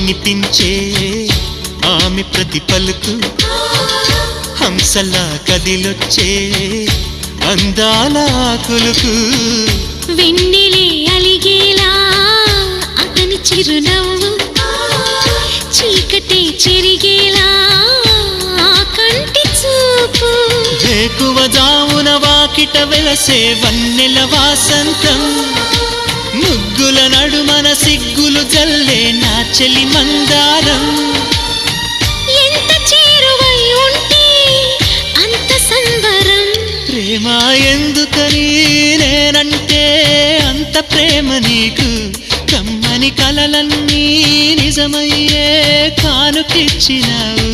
వినిపించే ఆమె ప్రతి పలుకు హంసలా కదిలొచ్చే అందాల కులుకు వెన్నెలే అలిగేలా అతని చిరునవ్వు చీకటే చెరిగేలా కంటి చూపు వేకువ జామున వాకిట వెలసే వన్నెల వాసంతం ముగ్గుల నడుమన సిగ్గులు జల్లే నా చెలి మందారం ఎంత చేరువై ఉంటే అంత సంబరం ప్రేమ ఎందుకని నేనంటే అంత ప్రేమ నీకు కమ్మని కలలన్నీ నిజమయ్యే కానుకిచ్చినావు